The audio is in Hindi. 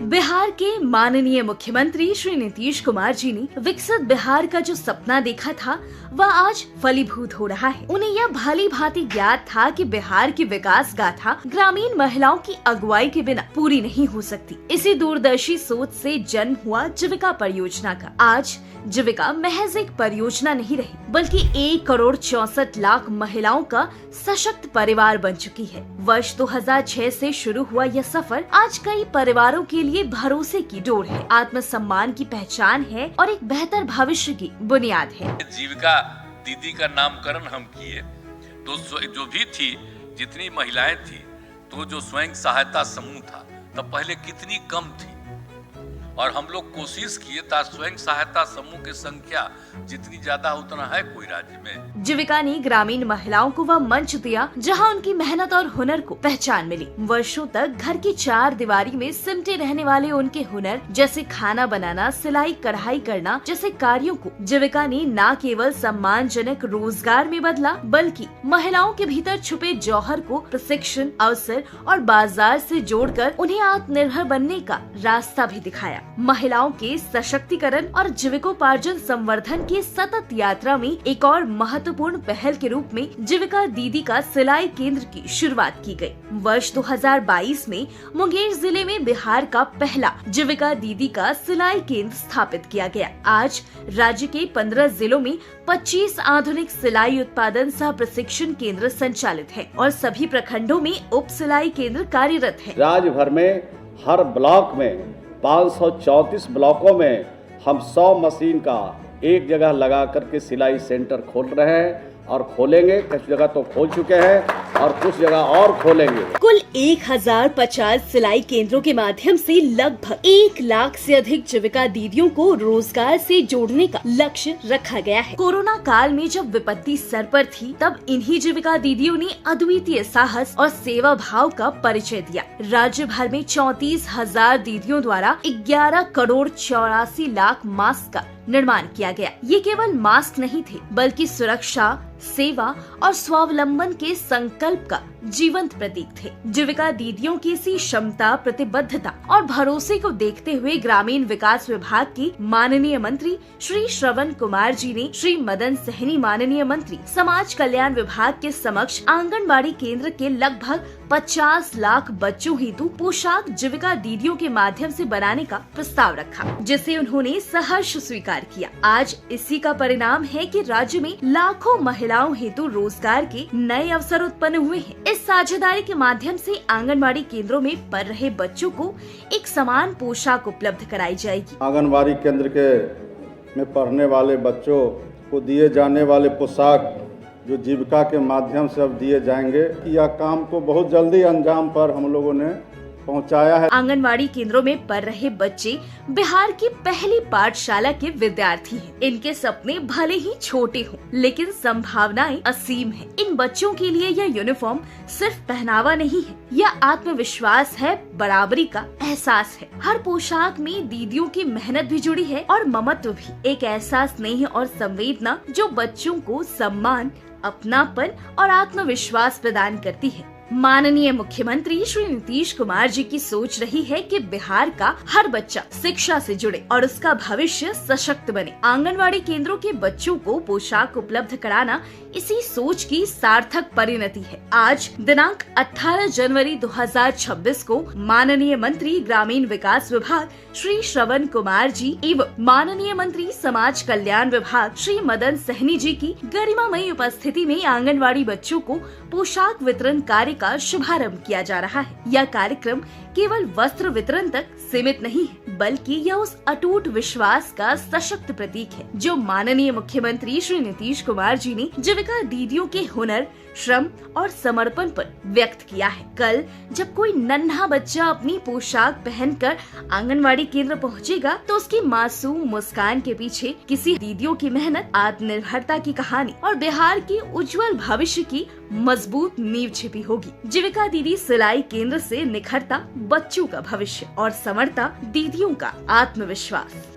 बिहार के माननीय मुख्यमंत्री श्री नीतीश कुमार जी ने विकसित बिहार का जो सपना देखा था वह आज फलीभूत हो रहा है। उन्हें यह भली भांति ज्ञात था कि बिहार की विकास गाथा ग्रामीण महिलाओं की अगुवाई के बिना पूरी नहीं हो सकती। इसी दूरदर्शी सोच से जन्म हुआ जीविका परियोजना का। आज जीविका महज एक परियोजना नहीं रही बल्कि 1,64,00,000 महिलाओं का सशक्त परिवार बन चुकी है। वर्ष 2006 से शुरू हुआ यह सफर आज कई परिवारों के लिए भरोसे की डोर है, आत्मसम्मान की पहचान है और एक बेहतर भविष्य की बुनियाद है। जीविका दीदी का नामकरण हम किए तो जो भी थी, जितनी महिलाएं थी, तो जो स्वयं सहायता समूह था तब पहले कितनी कम थी और हम लोग कोशिश किए था स्वयं सहायता समूह की संख्या जितनी ज्यादा उतना है कोई राज्य में। जीविका ने ग्रामीण महिलाओं को वह मंच दिया जहां उनकी मेहनत और हुनर को पहचान मिली। वर्षों तक घर की चार दीवारी में सिमटे रहने वाले उनके हुनर जैसे खाना बनाना, सिलाई कढ़ाई करना जैसे कार्यों को जीविका ने न केवल सम्मानजनक रोजगार में बदला बल्कि महिलाओं के भीतर छुपे जौहर को प्रशिक्षण, अवसर और बाजार से जोड़कर उन्हें आत्मनिर्भर बनने का रास्ता भी दिखाया। महिलाओं के सशक्तिकरण और जीविकोपार्जन संवर्धन की सतत यात्रा में एक और महत्वपूर्ण पहल के रूप में जीविका दीदी का सिलाई केंद्र की शुरुआत की गई। वर्ष 2022 में मुंगेर जिले में बिहार का पहला जीविका दीदी का सिलाई केंद्र स्थापित किया गया। आज राज्य के 15 जिलों में 25 आधुनिक सिलाई उत्पादन सह प्रशिक्षण केंद्र संचालित है और सभी प्रखंडों में उप सिलाई केंद्र कार्यरत है। राज्य भर में हर ब्लॉक में 534 ब्लॉकों में हम 100 मशीन का एक जगह लगा करके सिलाई सेंटर खोल रहे हैं और खोलेंगे। कुछ जगह तो खोल चुके हैं और कुछ जगह और खोलेंगे। कुल 1050 सिलाई केंद्रों के माध्यम से लगभग 1 लाख से अधिक जीविका दीदियों को रोजगार से जोड़ने का लक्ष्य रखा गया है। कोरोना काल में जब विपत्ति सर पर थी तब इन्हीं जीविका दीदियों ने अद्वितीय साहस और सेवा भाव का परिचय दिया। राज्य भर में 34,000 दीदियों द्वारा 11,84,00,000 मास्क का निर्माण किया गया। ये केवल मास्क नहीं थे बल्कि सुरक्षा, सेवा और स्वावलंबन के संकल्प का जीवंत प्रतीक थे। जीविका दीदियों की इसी क्षमता, प्रतिबद्धता और भरोसे को देखते हुए ग्रामीण विकास विभाग के माननीय मंत्री श्री श्रवण कुमार जी ने श्री मदन सहनी माननीय मंत्री समाज कल्याण विभाग के समक्ष आंगनबाड़ी केंद्र के लगभग 50 लाख बच्चों हेतु पोशाक जीविका दीदियों के माध्यम से बनाने का प्रस्ताव रखा, जिसे उन्होंने सहर्ष स्वीकार किया। आज इसी का परिणाम है कि राज्य में लाखों महिलाओं हेतु रोजगार के नए अवसर उत्पन्न हुए हैं। इस साझेदारी के माध्यम से आंगनबाड़ी केंद्रों में पढ़ रहे बच्चों को एक समान पोशाक उपलब्ध कराई जाएगी। आंगनबाड़ी केंद्र के में पढ़ने वाले बच्चों को दिए जाने वाले पोशाक जो जीविका के माध्यम से अब दिए जाएंगे, यह काम को बहुत जल्दी अंजाम पर हम लोगों ने पहुंचाया है। आंगनबाड़ी केंद्रों में पढ़ रहे बच्चे बिहार की पहली पाठशाला के विद्यार्थी हैं। इनके सपने भले ही छोटे हों, लेकिन संभावनाएं असीम हैं। इन बच्चों के लिए यह यूनिफॉर्म सिर्फ पहनावा नहीं है, यह आत्मविश्वास है, बराबरी का एहसास है। हर पोशाक में दीदियों की मेहनत भी जुड़ी है और ममत्व भी, एक ऐसा स्नेह और संवेदना जो बच्चों को सम्मान, अपनापन और आत्मविश्वास प्रदान करती है। माननीय मुख्यमंत्री श्री नीतीश कुमार जी की सोच रही है कि बिहार का हर बच्चा शिक्षा से जुड़े और उसका भविष्य सशक्त बने। आंगनवाड़ी केंद्रों के बच्चों को पोशाक उपलब्ध कराना इसी सोच की सार्थक परिणति है। आज दिनांक 18 जनवरी 2026 को माननीय मंत्री ग्रामीण विकास विभाग श्री श्रवण कुमार जी एवं माननीय मंत्री समाज कल्याण विभाग श्री मदन सहनी जी की गरिमामयी उपस्थिति में आंगनवाड़ी बच्चों को पोशाक वितरण कार्य का शुभारंभ किया जा रहा है। यह कार्यक्रम केवल वस्त्र वितरण तक सीमित नहीं है, बल्कि यह उस अटूट विश्वास का सशक्त प्रतीक है जो माननीय मुख्यमंत्री श्री नीतीश कुमार जी ने जीविका दीदियों के हुनर, श्रम और समर्पण पर व्यक्त किया है। कल जब कोई नन्हा बच्चा अपनी पोशाक पहनकर आंगनवाड़ी केंद्र पहुंचेगा तो उसकी मासूम मुस्कान के पीछे किसी दीदियों की मेहनत, आत्मनिर्भरता की कहानी और बिहार के उज्जवल भविष्य की मजबूत नींव छिपी होगी। जीविका दीदी सिलाई केंद्र से निखरता बच्चों का भविष्य और संवरता दीदियों का आत्मविश्वास।